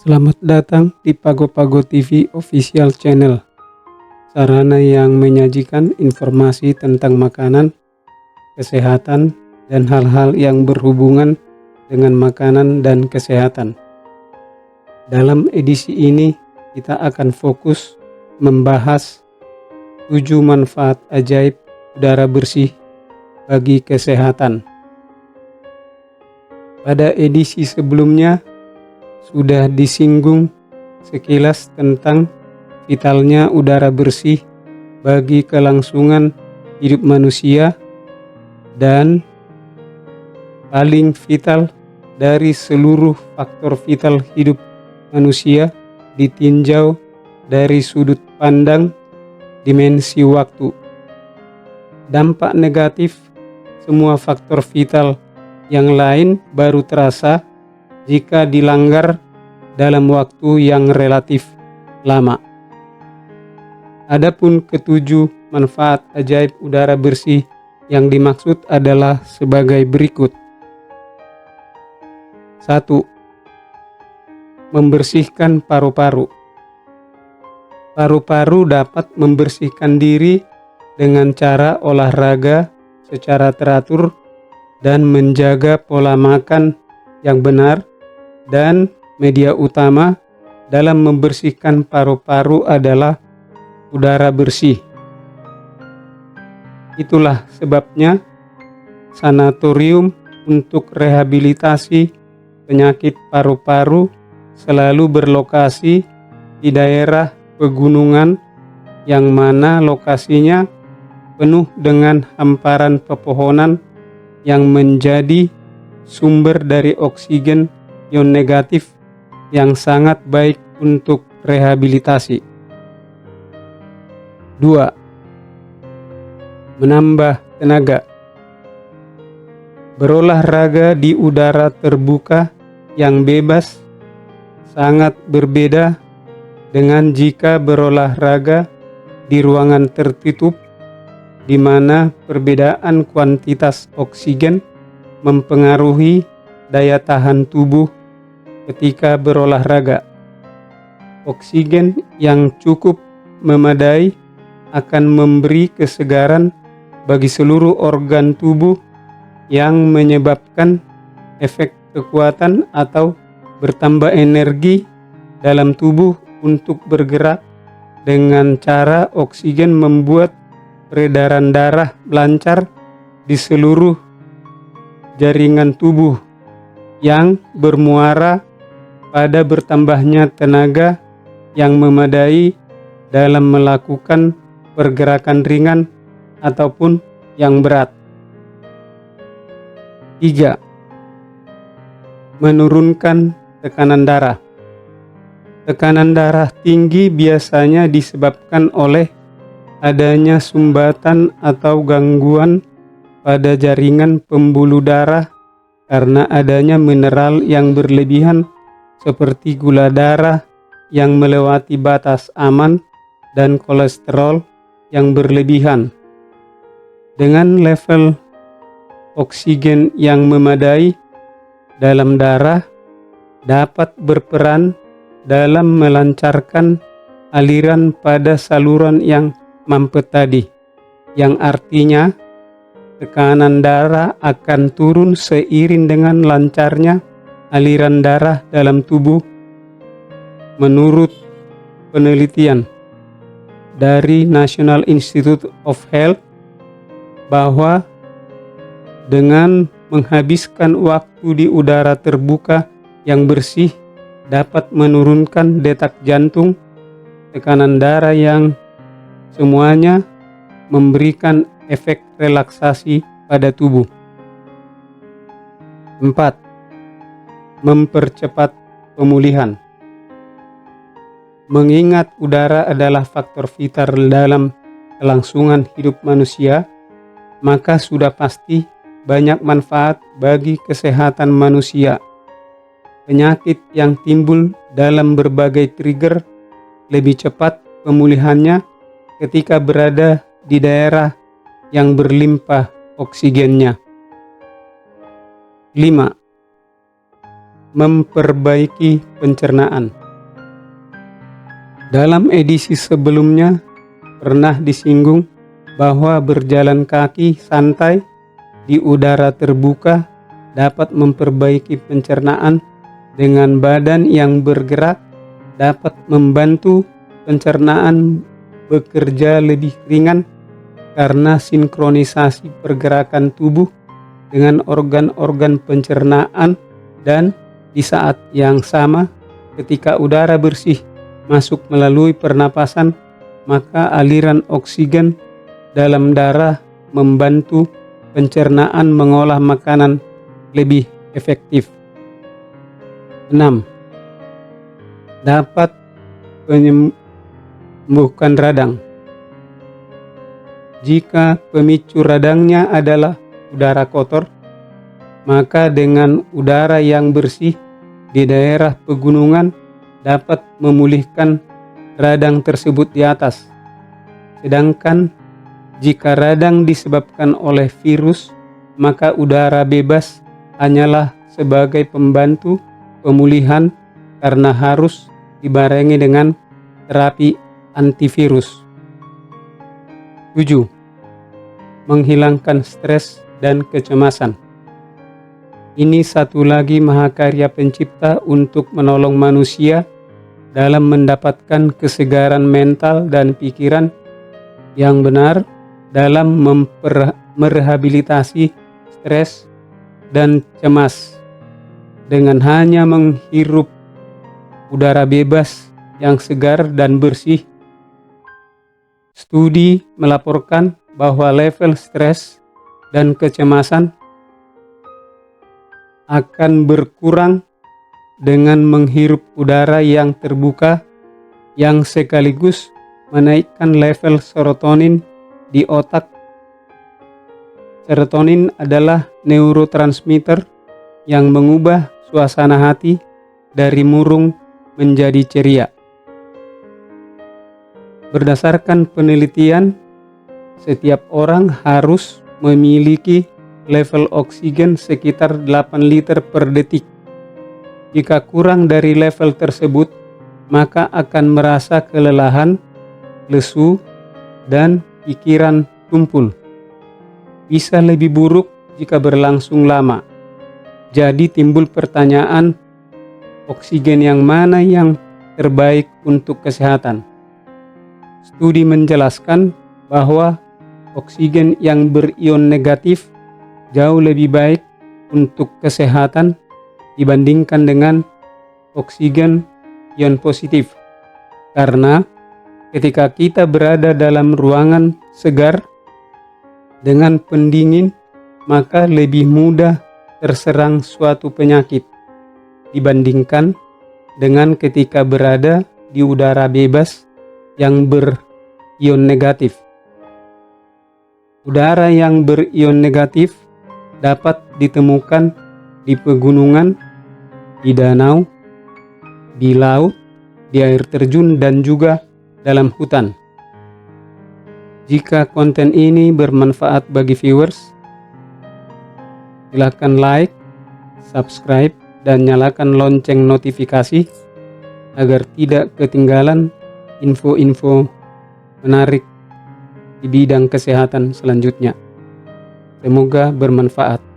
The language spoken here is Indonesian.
Selamat datang di Pago Pago TV Official Channel, sarana yang menyajikan informasi tentang makanan, kesehatan, dan hal-hal yang berhubungan dengan makanan dan kesehatan. Dalam edisi ini, kita akan fokus membahas 7 manfaat ajaib udara bersih bagi kesehatan. Pada edisi sebelumnya, sudah disinggung sekilas tentang vitalnya udara bersih bagi kelangsungan hidup manusia, dan paling vital dari seluruh faktor vital hidup manusia ditinjau dari sudut pandang dimensi waktu. Dampak negatif semua faktor vital yang lain baru terasa jika dilanggar dalam waktu yang relatif lama. Adapun ketujuh manfaat ajaib udara bersih yang dimaksud adalah sebagai berikut. 1. Membersihkan paru-paru. Paru-paru dapat membersihkan diri dengan cara olahraga secara teratur dan menjaga pola makan yang benar, dan media utama dalam membersihkan paru-paru adalah udara bersih. Itulah sebabnya sanatorium untuk rehabilitasi penyakit paru-paru selalu berlokasi di daerah pegunungan yang mana lokasinya penuh dengan hamparan pepohonan yang menjadi sumber dari oksigen ion negatif yang sangat baik untuk rehabilitasi. 2. Menambah tenaga. Berolahraga di udara terbuka yang bebas sangat berbeda dengan jika berolahraga di ruangan tertutup, di mana perbedaan kuantitas oksigen mempengaruhi daya tahan tubuh ketika berolahraga. Oksigen yang cukup memadai akan memberi kesegaran bagi seluruh organ tubuh yang menyebabkan efek kekuatan atau bertambah energi dalam tubuh untuk bergerak. Dengan cara oksigen membuat peredaran darah lancar di seluruh jaringan tubuh yang bermuara pada bertambahnya tenaga yang memadai dalam melakukan pergerakan ringan ataupun yang berat. 3. Menurunkan tekanan darah. Tekanan darah tinggi biasanya disebabkan oleh adanya sumbatan atau gangguan pada jaringan pembuluh darah karena adanya mineral yang berlebihan seperti gula darah yang melewati batas aman dan kolesterol yang berlebihan. Dengan level oksigen yang memadai dalam darah dapat berperan dalam melancarkan aliran pada saluran yang mampet tadi, yang artinya tekanan darah akan turun seiring dengan lancarnya aliran darah dalam tubuh. Menurut penelitian dari National Institute of Health bahwa dengan menghabiskan waktu di udara terbuka yang bersih dapat menurunkan detak jantung, tekanan darah yang semuanya memberikan efek relaksasi pada tubuh. 4. Mempercepat pemulihan. Mengingat udara adalah faktor vital dalam kelangsungan hidup manusia, maka sudah pasti banyak manfaat bagi kesehatan manusia. Penyakit yang timbul dalam berbagai trigger lebih cepat pemulihannya ketika berada di daerah yang berlimpah oksigennya. 5. memperbaiki pencernaan. Dalam edisi sebelumnya pernah disinggung bahwa berjalan kaki santai di udara terbuka dapat memperbaiki pencernaan. Dengan badan yang bergerak dapat membantu pencernaan bekerja lebih ringan karena sinkronisasi pergerakan tubuh dengan organ-organ pencernaan, dan di saat yang sama ketika udara bersih masuk melalui pernapasan, maka aliran oksigen dalam darah membantu pencernaan mengolah makanan lebih efektif. 6. Dapat menyembuhkan radang. Jika pemicu radangnya adalah udara kotor, maka dengan udara yang bersih di daerah pegunungan dapat memulihkan radang tersebut di atas. Sedangkan jika radang disebabkan oleh virus, maka udara bebas hanyalah sebagai pembantu pemulihan karena harus dibarengi dengan terapi antivirus. 7. Menghilangkan stres dan kecemasan. Ini satu lagi mahakarya pencipta untuk menolong manusia dalam mendapatkan kesegaran mental dan pikiran yang benar dalam merehabilitasi stres dan cemas dengan hanya menghirup udara bebas yang segar dan bersih. Studi melaporkan bahwa level stres dan kecemasan akan berkurang dengan menghirup udara yang terbuka yang sekaligus menaikkan level serotonin di otak. Serotonin adalah neurotransmitter yang mengubah suasana hati dari murung menjadi ceria. Berdasarkan penelitian, setiap orang harus memiliki level oksigen sekitar 8 liter per detik. Jika kurang dari level tersebut, maka akan merasa kelelahan, lesu, dan pikiran tumpul. Bisa lebih buruk jika berlangsung lama. Jadi timbul pertanyaan, oksigen yang mana yang terbaik untuk kesehatan? Studi menjelaskan bahwa oksigen yang berion negatif jauh lebih baik untuk kesehatan dibandingkan dengan oksigen ion positif. Karena ketika kita berada dalam ruangan segar dengan pendingin, maka lebih mudah terserang suatu penyakit dibandingkan dengan ketika berada di udara bebas yang berion negatif. Udara yang berion negatif dapat ditemukan di pegunungan, di danau, di laut, di air terjun, dan juga dalam hutan. Jika konten ini bermanfaat bagi viewers, silakan like, subscribe, dan nyalakan lonceng notifikasi agar tidak ketinggalan info-info menarik di bidang kesehatan selanjutnya. Semoga bermanfaat.